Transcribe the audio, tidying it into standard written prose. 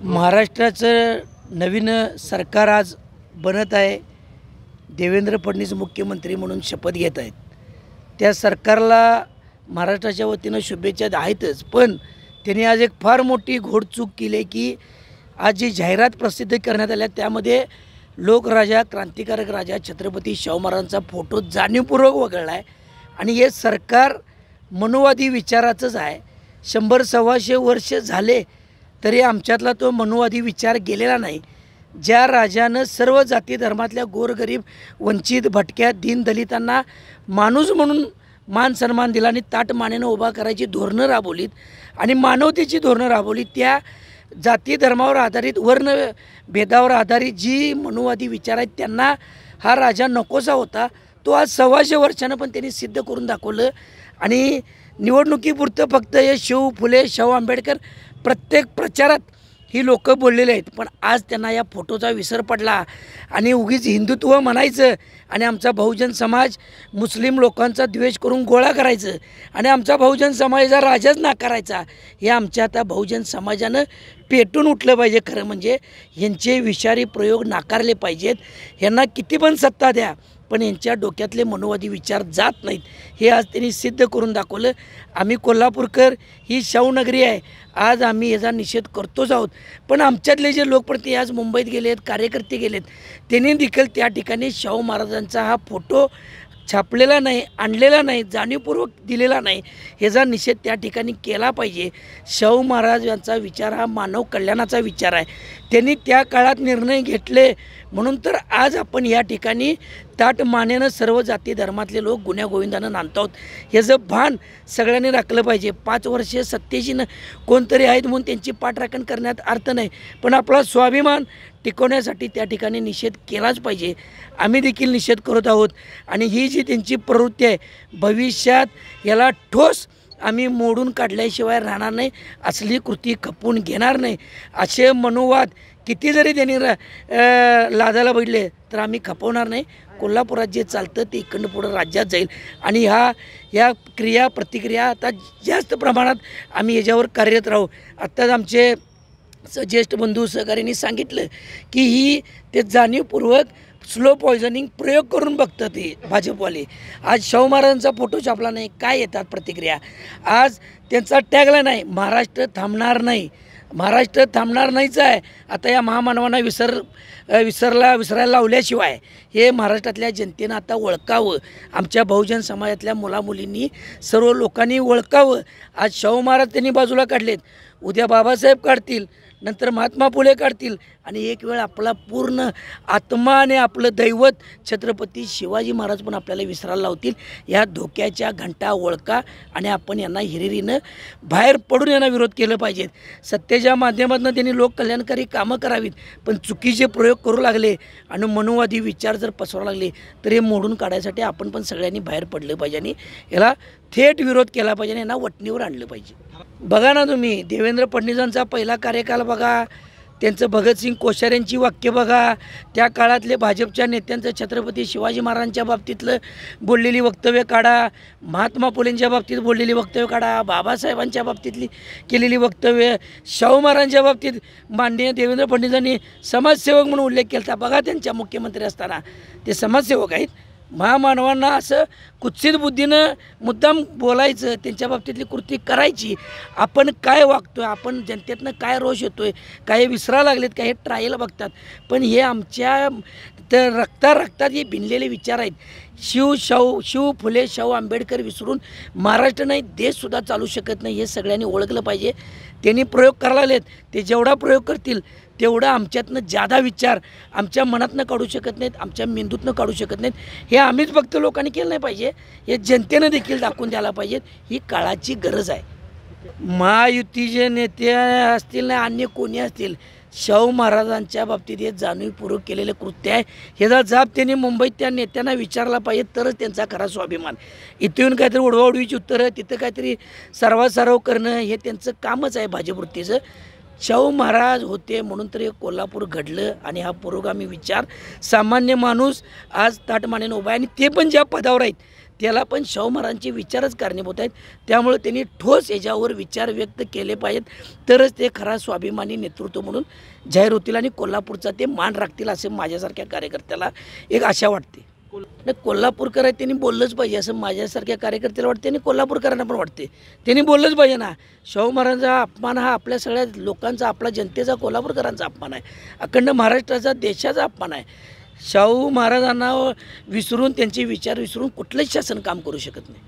महाराष्ट्राचं नवीन सरकार आज बनत आहे. देवेंद्र फडणवीस मुख्यमंत्री म्हणून शपथ घेत आहेत. त्या सरकारला महाराष्ट्राच्या वतीनं शुभेच्छा आहेतच, पण त्यांनी आज एक फार मोठी घोडचूक केली आहे की आज जी जाहिरात प्रसिद्ध करण्यात आल्या त्यामध्ये लोकराजा, क्रांतिकारक राजा छत्रपती शाहू महाराजांचा फोटो जाणीवपूर्वक वगळला आहे. आणि हे सरकार मनुवादी विचाराचंच आहे. 100-125 वर्ष झाले तरी आमच्यातला तो मनुवादी विचार गेलेला नाही. ज्या राजानं सर्व जाती धर्मातल्या गोरगरीब, वंचित, भटक्या, दीनदलितांना माणूस म्हणून मान सन्मान दिला आणि ताट मानेनं उभा करायची धोरणं राबवलीत आणि मानवतेची धोरणं राबवली, त्या जाती धर्मावर आधारित, वर्ण भेदावर आधारित जी मनुवादी विचार आहेत त्यांना हा राजा नकोसा होता. तो आज 125 वर्षानं पण त्यांनी सिद्ध करून दाखवलं. आणि निवडणुकीपुरतं फक्त हे शिव फुले, शाहू आंबेडकर प्रत्येक प्रचारात ही लोक बोललेले आहेत, पण आज त्यांना या फोटोचा विसर पडला आणि उगीच हिंदुत्व म्हणायचं आणि आमचा बहुजन समाज मुस्लिम लोकांचा द्वेष करून गोळा करायचं आणि आमचा बहुजन समाजाचा राजाच नाकारायचा. हे आमच्या आता बहुजन समाजानं पेटून उठलं पाहिजे. खरं म्हणजे यांचे विषारी प्रयोग नाकारले पाहिजेत. यांना किती पण सत्ता द्या, पण यांच्या डोक्यातले मनुवादी विचार जात नाहीत. हे आज त्यांनी सिद्ध करून दाखवलं. आम्ही कोल्हापूरकर ही शाहू नगरी आहे, आज आम्ही याचा निषेध करतोच आहोत. पण आमच्यातले जे लोकप्रतिनिधी आज मुंबईत गेलेत, कार्यकर्ते गेलेत, त्यांनी देखील त्या ठिकाणी शाहू महाराजांचा हा फोटो छापलेला नाही, आणलेला नाही, जाणीवपूर्वक दिलेला नाही, ह्याचा निषेध त्या ठिकाणी केला पाहिजे. शाहू महाराज यांचा विचार हा मानव कल्याणाचा विचार आहे. त्यांनी त्या काळात निर्णय घेतले म्हणून तर आज आपण या ठिकाणी ताट मानेनं सर्व जाती धर्मातले लोक गुण्यागोविंदानं नांदत आहोत. ह्याचं भान सगळ्यांनी राखलं पाहिजे. 5 वर्षे सत्तेशी कोणतरी आहेत म्हणून त्यांची पाठराखण करण्यात अर्थ नाही, पण आपला स्वाभिमान टिकवण्यासाठी त्या ठिकाणी निषेध केलाच पाहिजे. आम्ही देखील निषेध करत आहोत. आणि ही जी त्यांची प्रवृत्ती आहे, भविष्यात याला ठोस आम्ही मोडून काढल्याशिवाय राहणार नाही. असली कृती खपवून घेणार नाही. असे मनुवाद किती जरी त्यांनी लादाला बघितले तर आम्ही खपवणार नाही. कोल्हापुरात जे चालतं ते इकडनं पुढं राज्यात जाईल आणि ह्या क्रिया प्रतिक्रिया आता जास्त प्रमाणात आम्ही याच्यावर कार्यरत राहू. आत्ताच आमचे ज्येष्ठ बंधू सहकाऱ्यांनी सांगितलं की ही ते जाणीवपूर्वक स्लो पॉयझनिंग प्रयोग करून बघतात ते भाजपवाले. आज शाहू महाराजांचा फोटो छापला नाही, काय येतात प्रतिक्रिया. आज त्यांचा टॅगला नाही, महाराष्ट्र थांबणार नाही. महाराष्ट्र थांबणार नाहीच आहे. आता या महामानवांना विसरायला लावल्याशिवाय हे महाराष्ट्रातल्या जनतेनं आता ओळखावं. आमच्या बहुजन समाजातल्या मुलामुलींनी, सर्व लोकांनी ओळखावं. आज शाहू महाराज त्यांनी बाजूला काढलेत, उद्या बाबासाहेब काढतील, नंतर महात्मा फुले काढतील आणि एक वेळ आपला पूर्ण आत्मा आणि आपलं दैवत छत्रपती शिवाजी महाराज पण आपल्याला विसरायला लावतील. या धोक्याच्या घंटा ओळखा आणि आपण यांना हिरिरीनं बाहेर पडून यांना विरोध केलं पाहिजेत. सत्तेच्या माध्यमातून त्यांनी लोककल्याणकारी कामं करावीत, पण चुकीचे प्रयोग करू लागले आणि मनुवादी विचार जर पसरावं लागले तर हे मोडून काढायसाठी आपण पण सगळ्यांनी बाहेर पडलं पाहिजे आणि याला थेट विरोध केला पाहिजे आणि यांना वटणीवर आणलं पाहिजे. बघा ना तुम्ही, देवेंद्र फडणवीसांचा पहिला कार्यकाल बघा, त्यांचं भगतसिंग कोश्याऱ्यांची वाक्य बघा, त्या काळातले भाजपच्या नेत्यांचं छत्रपती शिवाजी महाराजांच्या बाबतीतलं बोललेली वक्तव्य काढा, महात्मा फुलेंच्या बाबतीत बोललेली वक्तव्य काढा, बाबासाहेबांच्या बाबतीतली केलेली वक्तव्य, शाहू महाराजांच्या बाबतीत माननीय देवेंद्र फडणवीसांनी समाजसेवक म्हणून उल्लेख केला. बघा, त्यांच्या मुख्यमंत्री असताना ते समाजसेवक आहेत. महामानवांना असं कुत्सित बुद्धीनं मुद्दाम बोलायचं, त्यांच्या बाबतीतली कृती करायची. आपण काय वागतोय, आपण जनतेतनं काय रोष येतोय, काय विसरायला लागलेत, काय हे ट्रायल बघतात. पण हे आमच्या तर रक्तात हे भिनलेले विचार आहेत. शिव फुले, शाहू आंबेडकर विसरून महाराष्ट्र नाही, देशसुद्धा चालू शकत नाही. हे सगळ्यांनी ओळखलं पाहिजे. त्यांनी प्रयोग करायला लागलेत, ते जेवढा प्रयोग करतील तेवढं आमच्यातनं जादा विचार आमच्या मनातनं काढू शकत नाहीत, आमच्या मेंदूतनं काढू शकत नाहीत. हे आम्हीच फक्त लोकांनी केलं नाही पाहिजे, हे जनतेनं देखील दाखवून द्यायला पाहिजेत. ही काळाची गरज आहे. महायुतीचे नेते असतील ना, अन्य कोणी असतील, शाहू महाराजांच्या बाबतीत हे जाणीवपूर्वक केलेलं कृत्य आहे. ह्याचा जाब त्यांनी मुंबईत त्या नेत्यांना विचारला पाहिजे, तरच त्यांचा खरा स्वाभिमान. इथे येऊन काहीतरी उडवाउडवीची उत्तरं, तिथं काहीतरी सर्वासर्व करणं हे त्यांचं कामच आहे भाजपवृत्तीचं. शाहू महाराज होते म्हणून तर हे कोल्हापूर घडलं आणि हा पुरोगामी विचार सामान्य माणूस आज ताटमानेनं उभा आहे. आणि ते पण ज्या पदावर आहेत त्याला पण शाहू महाराजांचे विचारच कारणीभूत आहेत. त्यामुळे त्यांनी ठोस याच्यावर विचार व्यक्त केले पाहिजेत तरच ते खरा स्वाभिमानी नेतृत्व म्हणून जाहीर होतील आणि कोल्हापूरचा ते मान राखतील असं माझ्यासारख्या कार्यकर्त्याला एक आशा वाटते. कोल्हापूरकर आहे त्यांनी बोललंच पाहिजे असं माझ्यासारख्या कार्यकर्त्याला वाटते आणि कोल्हापूरकरांना पण वाटते. त्यांनी बोललंच पाहिजे ना. शाहू महाराजांचा अपमान हा आपल्या सगळ्या लोकांचा, आपला जनतेचा, कोल्हापूरकरांचा अपमान आहे. अखंड महाराष्ट्राचा, देशाचा अपमान आहे. शाहू महाराजांना विसरून, त्यांचे विचार विसरून कुठलंच शासन काम करू शकत नाही.